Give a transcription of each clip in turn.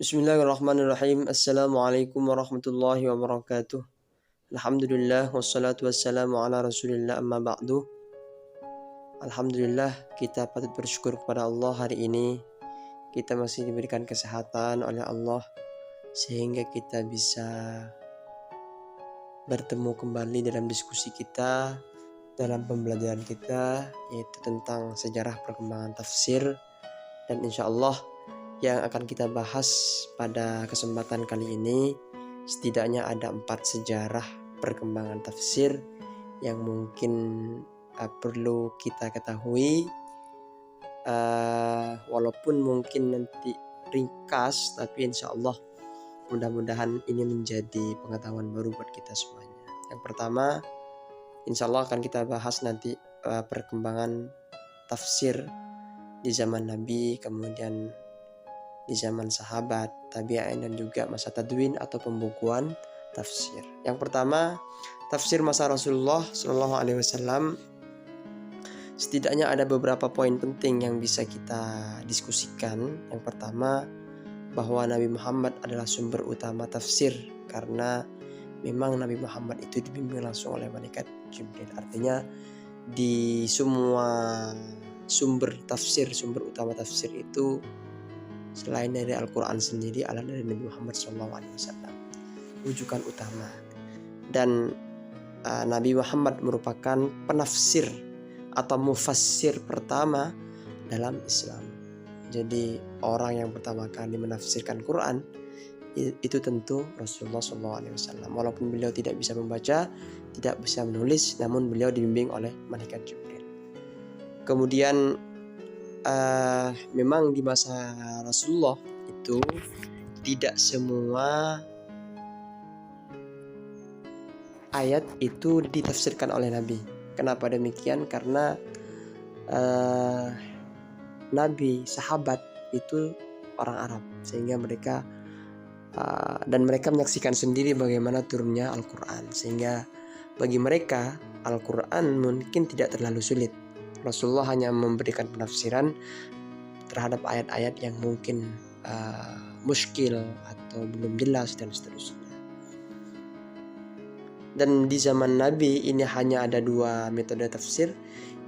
Bismillahirrahmanirrahim. Assalamualaikum warahmatullahi wabarakatuh. Alhamdulillah wassalatu wassalamu ala rasulillah amma ba'du. Alhamdulillah, kita patut bersyukur kepada Allah hari ini. Kita masih diberikan kesehatan oleh Allah sehingga kita bisa bertemu kembali dalam diskusi kita, dalam pembelajaran kita, yaitu tentang sejarah perkembangan tafsir. Dan insya Allah yang akan kita bahas pada kesempatan kali ini setidaknya ada 4 sejarah perkembangan tafsir yang mungkin perlu kita ketahui, walaupun mungkin nanti ringkas, tapi insya Allah mudah-mudahan ini menjadi pengetahuan baru buat kita semuanya. Yang pertama, insya Allah akan kita bahas nanti perkembangan tafsir di zaman Nabi, kemudian di zaman sahabat, tabi'in, dan juga masa tadwin atau pembukuan tafsir. Yang pertama, tafsir masa Rasulullah Shallallahu Alaihi Wasallam. Setidaknya ada beberapa poin penting yang bisa kita diskusikan. Yang pertama, bahwa Nabi Muhammad adalah sumber utama tafsir karena memang Nabi Muhammad itu dibimbing langsung oleh malaikat Jibril. Artinya di semua sumber utama tafsir itu selain dari Al-Quran sendiri adalah dari Nabi Muhammad SAW, rujukan utama. Dan Nabi Muhammad merupakan penafsir atau mufassir pertama dalam Islam. Jadi orang yang pertama kali menafsirkan Quran itu tentu Rasulullah SAW. Walaupun beliau tidak bisa membaca, tidak bisa menulis, namun beliau dibimbing oleh malaikat Jibril. Kemudian memang di masa Rasulullah itu tidak semua ayat itu ditafsirkan oleh Nabi. Kenapa demikian? Karena Nabi, sahabat itu orang Arab, sehingga mereka menyaksikan sendiri bagaimana turunnya Al-Quran, sehingga bagi mereka Al-Quran mungkin tidak terlalu sulit. Rasulullah hanya memberikan penafsiran terhadap ayat-ayat yang mungkin muskil atau belum jelas dan seterusnya. Dan di zaman Nabi ini hanya ada 2 metode tafsir,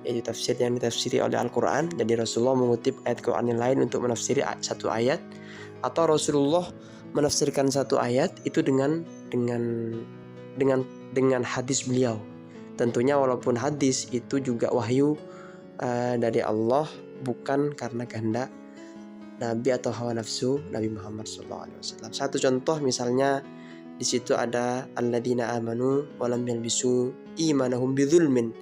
yaitu tafsir yang ditafsiri oleh Al-Quran. Jadi Rasulullah mengutip ayat Quran yang lain untuk menafsiri satu ayat, atau Rasulullah menafsirkan satu ayat itu dengan hadis beliau. Tentunya walaupun hadis itu juga wahyu dari Allah, bukan karena kehendak Nabi atau hawa nafsu Nabi Muhammad SAW. Satu contoh misalnya di situ ada alladzina amanu wa lam yalbisu imanahum bidzulmin.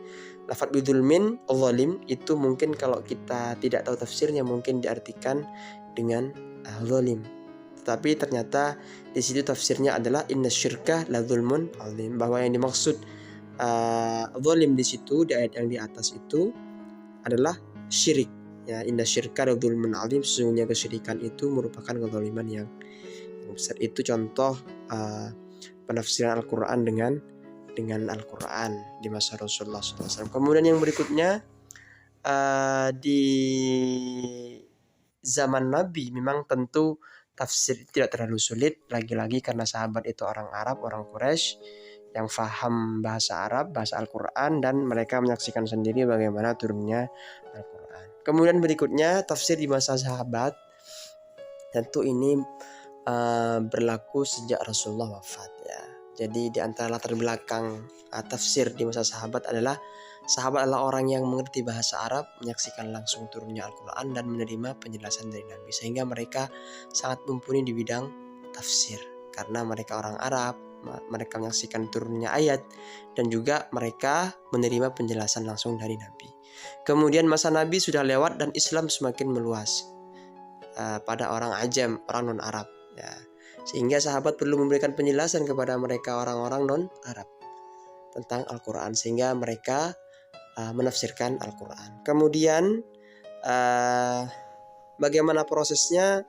Lafaz bidzulmin, zalim, itu mungkin kalau kita tidak tahu tafsirnya mungkin diartikan dengan zalim. Tetapi ternyata di situ tafsirnya adalah innasyirka ladzulmun azim, bahwa yang dimaksud zalim di situ di ayat yang di atas itu adalah syirik. Ya, innasyirka ladzulmun azim, sesungguhnya kesyirikan itu merupakan kezaliman yang besar. Itu contoh penafsiran Al-Quran dengan Al-Quran di masa Rasulullah SAW. Kemudian yang berikutnya, di zaman Nabi memang tentu tafsir tidak terlalu sulit, lagi-lagi karena sahabat itu orang Arab, orang Quraisy yang faham bahasa Arab, bahasa Al-Quran, dan mereka menyaksikan sendiri bagaimana turunnya Al-Quran. Kemudian berikutnya tafsir di masa sahabat. Tentu ini berlaku sejak Rasulullah wafat, ya. Jadi di antara latar belakang tafsir di masa sahabat adalah orang yang mengerti bahasa Arab, menyaksikan langsung turunnya Al-Quran, dan menerima penjelasan dari Nabi, sehingga mereka sangat mumpuni di bidang tafsir karena mereka orang Arab. Mereka menyaksikan turunnya ayat dan juga mereka menerima penjelasan langsung dari Nabi. Kemudian masa Nabi sudah lewat dan Islam semakin meluas pada orang ajam, orang non-Arab, ya. Sehingga sahabat perlu memberikan penjelasan kepada mereka orang-orang non-Arab tentang Al-Quran, sehingga mereka menafsirkan Al-Quran. Kemudian bagaimana prosesnya?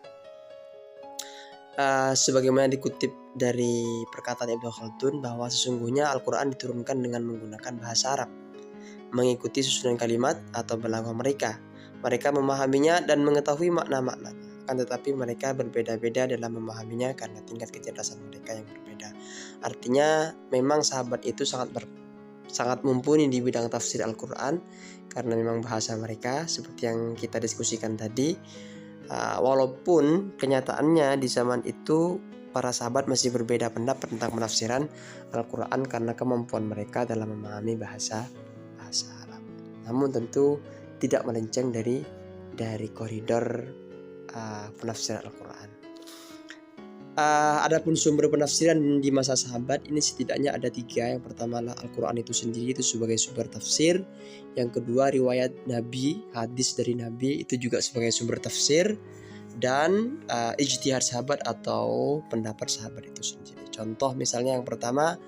Sebagaimana dikutip dari perkataan Ibnu Khaldun, bahwa sesungguhnya Al-Quran diturunkan dengan menggunakan bahasa Arab, mengikuti susunan kalimat atau balaghah mereka. Mereka memahaminya dan mengetahui makna-maknanya. akan tetapi mereka berbeda-beda dalam memahaminya karena tingkat kecerdasan mereka yang berbeda. Artinya memang sahabat itu sangat mumpuni di bidang tafsir Al-Quran karena memang bahasa mereka seperti yang kita diskusikan tadi. Walaupun kenyataannya di zaman itu para sahabat masih berbeda pendapat tentang penafsiran Al-Quran karena kemampuan mereka dalam memahami bahasa Arab. Namun tentu tidak melenceng dari koridor penafsiran Al-Quran. Adapun sumber penafsiran di masa sahabat ini setidaknya ada 3. Yang pertama adalah Al-Quran itu sendiri, itu sebagai sumber tafsir. Yang kedua riwayat Nabi, hadis dari Nabi itu juga sebagai sumber tafsir. Dan ijtihad sahabat atau pendapat sahabat itu sendiri. Contoh misalnya yang pertama,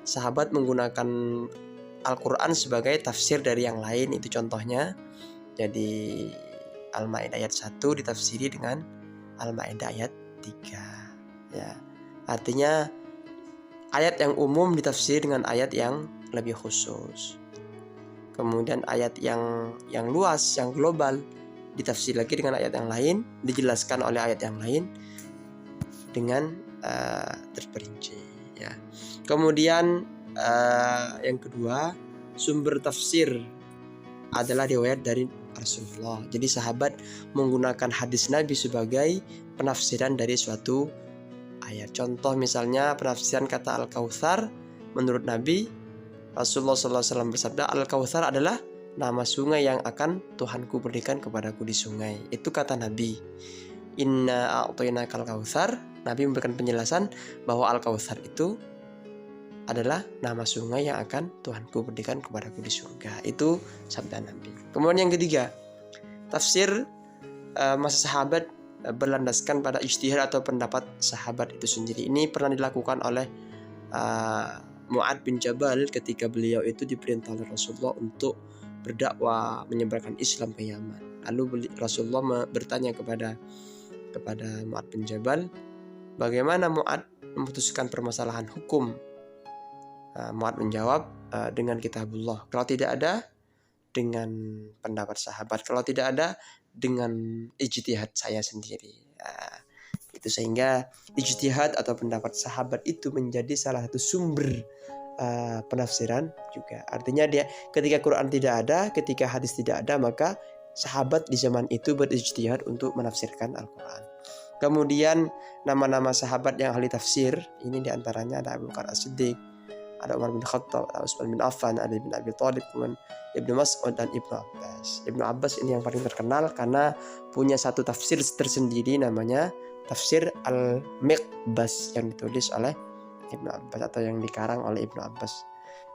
sahabat menggunakan Al-Quran sebagai tafsir dari yang lain, itu contohnya. Jadi Al-Maidah ayat 1 ditafsiri dengan Al-Maidah ayat 3. Ya, artinya ayat yang umum ditafsiri dengan ayat yang lebih khusus. Kemudian ayat yang luas, yang global ditafsir lagi dengan ayat yang lain, dijelaskan oleh ayat yang lain dengan terperinci. Ya. Kemudian yang kedua, sumber tafsir adalah riwayat dari Rasulullah. Jadi sahabat menggunakan hadis Nabi sebagai penafsiran dari suatu ayat. Contoh misalnya penafsiran kata Al-Kautsar, menurut Nabi, Rasulullah SAW bersabda, Al-Kautsar adalah nama sungai yang akan Tuhanku berikan kepadaku di sungai. Itu kata Nabi. Inna a'tainakal kautsar. Nabi memberikan penjelasan bahwa Al-Kautsar itu adalah nama sungai yang akan Tuhanku berikan kepadaku di surga. Itu sabda Nabi. Kemudian yang ketiga, tafsir masa sahabat berlandaskan pada ijtihad atau pendapat sahabat itu sendiri. Ini pernah dilakukan oleh Mu'ad bin Jabal ketika beliau itu diperintah oleh Rasulullah untuk berdakwah menyebarkan Islam ke Yaman. Lalu Rasulullah bertanya kepada Mu'ad bin Jabal, bagaimana Mu'ad memutuskan permasalahan hukum? Mu'ad menjawab, dengan kitabullah. Kalau tidak ada, dengan pendapat sahabat. Kalau tidak ada, dengan ijtihad saya sendiri. Itu sehingga ijtihad atau pendapat sahabat itu menjadi salah satu sumber penafsiran juga. Artinya dia ketika Quran tidak ada, ketika hadis tidak ada, maka sahabat di zaman itu berijtihad untuk menafsirkan Al-Quran. Kemudian nama-nama sahabat yang ahli tafsir ini diantaranya ada Abu Bakar As-Siddiq, ada Umar bin Khattab, ada Utsman bin Affan, ada bin Abi Thalib, kemudian Ibnu Mas'ud dan Ibnu Abbas. Ibnu Abbas ini yang paling terkenal karena punya satu tafsir tersendiri namanya tafsir Al-Miqbas yang ditulis oleh Ibnu Abbas atau yang dikarang oleh Ibnu Abbas.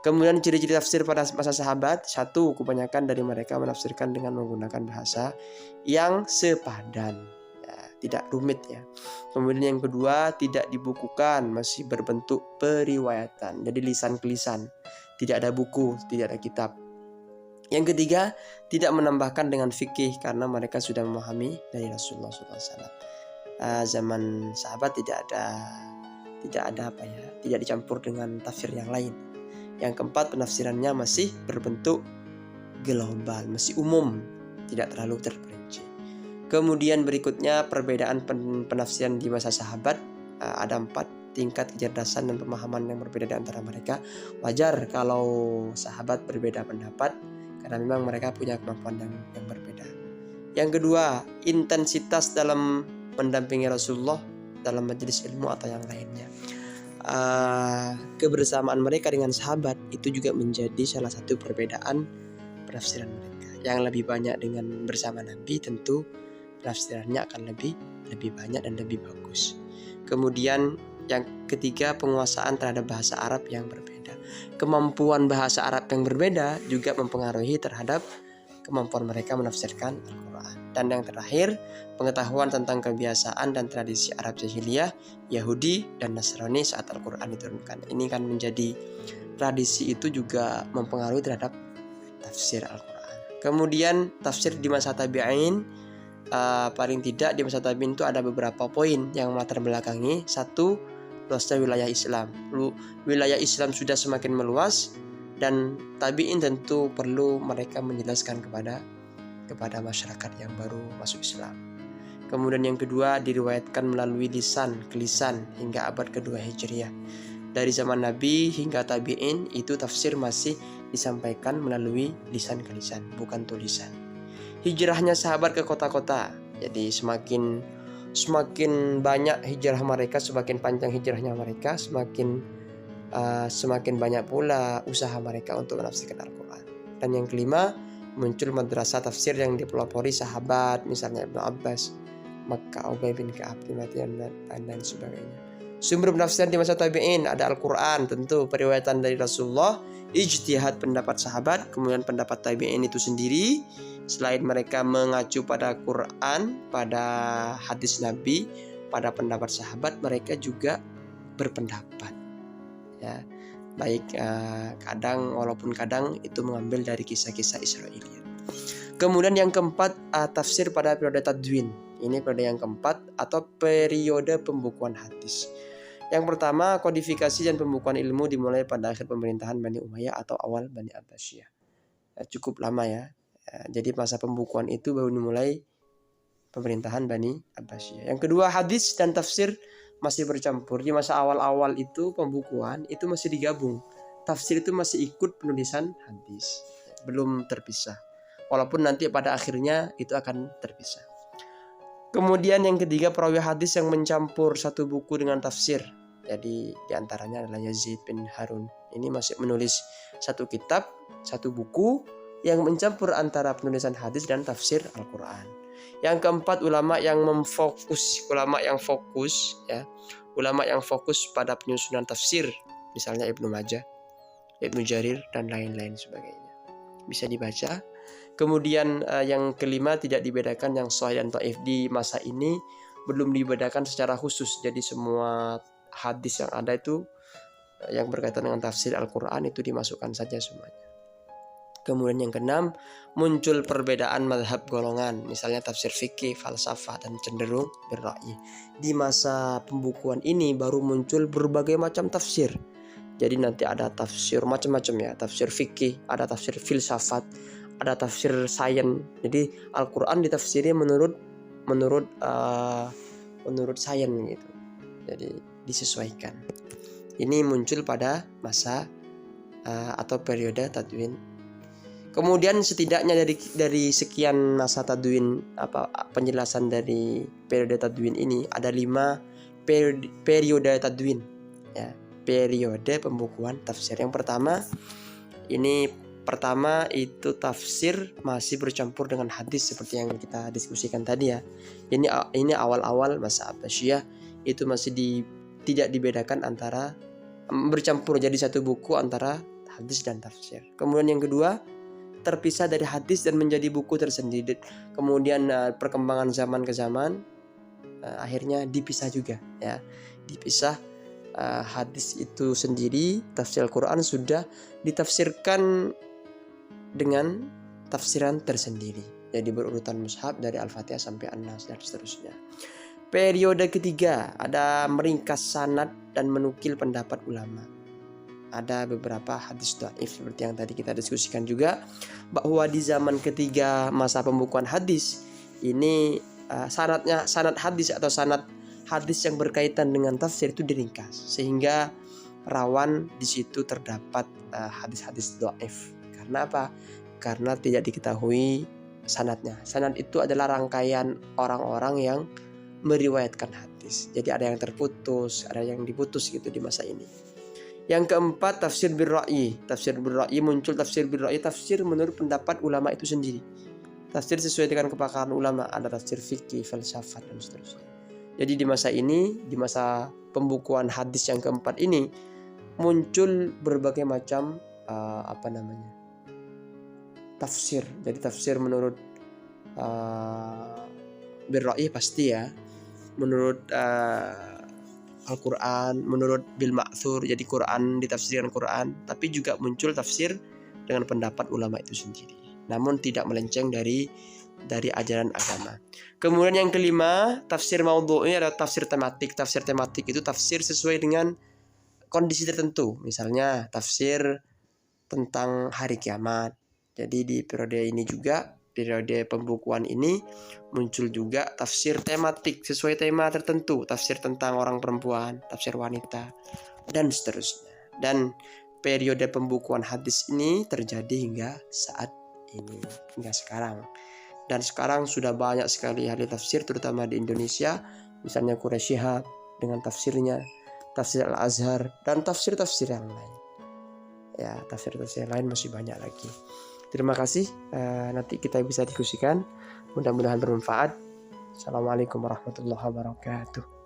Kemudian ciri-ciri tafsir pada masa sahabat, satu, kebanyakan dari mereka menafsirkan dengan menggunakan bahasa yang sepadan, ya, tidak rumit ya. Kemudian yang kedua, tidak dibukukan, masih berbentuk periwayatan, jadi lisan ke lisan, tidak ada buku, tidak ada kitab. Yang ketiga, tidak menambahkan dengan fikih karena mereka sudah memahami dari Rasulullah SAW. Zaman sahabat tidak ada tidak dicampur dengan tafsir yang lain. Yang keempat, penafsirannya masih berbentuk global, masih umum, tidak terlalu terperinci. Kemudian berikutnya perbedaan penafsiran di masa sahabat, ada 4 tingkat kecerdasan dan pemahaman yang berbeda di antara mereka. Wajar kalau sahabat berbeda pendapat karena memang mereka punya kemampuan yang berbeda. Yang kedua, intensitas dalam mendampingi Rasulullah dalam majelis ilmu atau yang lainnya. Kebersamaan mereka dengan sahabat itu juga menjadi salah satu perbedaan penafsiran mereka. Yang lebih banyak dengan bersama Nabi tentu penafsirannya akan lebih banyak dan lebih bagus. Kemudian yang ketiga, penguasaan terhadap bahasa Arab yang berbeda. Kemampuan bahasa Arab yang berbeda juga mempengaruhi terhadap kemampuan mereka menafsirkan Al-Quran. Dan yang terakhir, pengetahuan tentang kebiasaan dan tradisi Arab jahiliyah, Yahudi dan Nasrani saat Al-Quran diturunkan. Ini kan menjadi tradisi itu juga mempengaruhi terhadap tafsir Al-Quran. Kemudian tafsir di masa tabi'in, paling tidak di masa tabi'in itu ada beberapa poin yang melatar belakangi. Satu, luasnya wilayah Islam. Wilayah Islam sudah semakin meluas dan tabi'in tentu perlu mereka menjelaskan kepada masyarakat yang baru masuk Islam. Kemudian yang kedua diriwayatkan melalui lisan ke lisan hingga abad kedua Hijriah. Dari zaman Nabi hingga tabi'in itu tafsir masih disampaikan melalui lisan ke lisan, bukan tulisan. Hijrahnya sahabat ke kota-kota. Jadi semakin banyak hijrah mereka, semakin panjang hijrahnya mereka, semakin banyak pula usaha mereka untuk menafsirkan Al-Quran. Dan yang kelima, muncul madrasah tafsir yang dipelopori sahabat, misalnya Ibnu Abbas, Makkah, Ubay bin Ka'ab, dan sebagainya. Sumber penafsiran di masa tabi'in ada Al-Quran, tentu periwayatan dari Rasulullah, ijtihad pendapat sahabat, kemudian pendapat tabi'in itu sendiri. Selain mereka mengacu pada Quran, pada hadis Nabi, pada pendapat sahabat, mereka juga berpendapat. Ya, baik walaupun kadang itu mengambil dari kisah-kisah Israiliyat. Kemudian yang keempat, tafsir pada periode tadwin. Ini periode yang keempat atau periode pembukuan hadis. Yang pertama, kodifikasi dan pembukuan ilmu dimulai pada akhir pemerintahan Bani Umayyah atau awal Bani Abbasiyah. Cukup lama ya. Jadi masa pembukuan itu baru dimulai pemerintahan Bani Abbasiyah. Yang kedua, hadis dan tafsir masih bercampur. Di masa awal-awal itu pembukuan itu masih digabung. Tafsir itu masih ikut penulisan hadis, belum terpisah. Walaupun nanti pada akhirnya itu akan terpisah. Kemudian yang ketiga, perawi hadis yang mencampur satu buku dengan tafsir. Jadi diantaranya adalah Yazid bin Harun. Ini masih menulis satu kitab, satu buku yang mencampur antara penulisan hadis dan tafsir Al-Quran. Yang keempat, ulama yang fokus pada penyusunan tafsir, misalnya Ibnu Majah, Ibnu Jarir, dan lain-lain sebagainya. Bisa dibaca. Kemudian yang kelima, tidak dibedakan yang sahih dan dhaif. Di masa ini belum dibedakan secara khusus. Jadi semua hadis yang ada itu yang berkaitan dengan tafsir Al-Quran itu dimasukkan saja semuanya. Kemudian yang keenam, muncul perbedaan mazhab golongan, misalnya tafsir fikih, falsafah, dan cenderung birra'yi. Di masa pembukuan ini baru muncul berbagai macam tafsir. Jadi nanti ada tafsir macam-macam ya, tafsir fikih, ada tafsir filsafat, ada tafsir sains. Jadi Al-Quran ditafsiri menurut sains gitu. Jadi disesuaikan. Ini muncul pada masa atau periode tadwin. Kemudian setidaknya dari sekian masa tadwin, penjelasan dari periode tadwin ini ada 5 periode tadwin ya, periode pembukuan tafsir. Yang pertama itu tafsir masih bercampur dengan hadis seperti yang kita diskusikan tadi ya. Ini awal-awal masa Abbasiyah, itu masih tidak dibedakan antara, bercampur jadi satu buku antara hadis dan tafsir. Kemudian yang kedua, terpisah dari hadis dan menjadi buku tersendiri. Kemudian perkembangan zaman ke zaman akhirnya dipisah juga ya. Dipisah, hadis itu sendiri, tafsir Al-Quran sudah ditafsirkan dengan tafsiran tersendiri. Jadi berurutan mushaf dari Al-Fatihah sampai An-Nas dan seterusnya. Periode ketiga ada meringkas sanad dan menukil pendapat ulama. Ada beberapa hadis dhaif seperti yang tadi kita diskusikan juga, bahwa di zaman ketiga masa pembukuan hadis ini sanad hadis atau sanad hadis yang berkaitan dengan tafsir itu diringkas sehingga rawan di situ terdapat hadis-hadis dhaif. Karena apa? Karena tidak diketahui sanadnya. Sanad itu adalah rangkaian orang-orang yang meriwayatkan hadis. Jadi ada yang terputus, ada yang diputus gitu di masa ini. Yang keempat, tafsir birra'yi. Tafsir birra'yi muncul, tafsir birra'yi, tafsir menurut pendapat ulama itu sendiri. Tafsir sesuai dengan kepakaran ulama, ada tafsir fikih, falsafat, dan seterusnya. Jadi di masa ini, di masa pembukuan hadis yang keempat ini, muncul berbagai macam tafsir. Jadi tafsir menurut birra'yi pasti ya, menurut Al-Quran, menurut bil ma'thur, jadi Quran ditafsirkan Quran, tapi juga muncul tafsir dengan pendapat ulama itu sendiri, namun tidak melenceng dari ajaran agama. Kemudian yang kelima, tafsir maudhu'i adalah tafsir tematik. Tafsir tematik itu tafsir sesuai dengan kondisi tertentu, misalnya tafsir tentang hari kiamat. Jadi di periode ini juga periode pembukuan ini muncul juga tafsir tematik sesuai tema tertentu, tafsir tentang orang perempuan, tafsir wanita, dan seterusnya. Dan periode pembukuan hadis ini terjadi hingga saat ini, hingga sekarang. Dan sekarang sudah banyak sekali ahli tafsir terutama di Indonesia, misalnya Quraisy Shihab dengan tafsirnya, tafsir Al-Azhar, dan tafsir-tafsir yang lain. Ya, tafsir-tafsir lain masih banyak lagi. Terima kasih, nanti kita bisa diskusikan, mudah-mudahan bermanfaat. Assalamualaikum warahmatullahi wabarakatuh.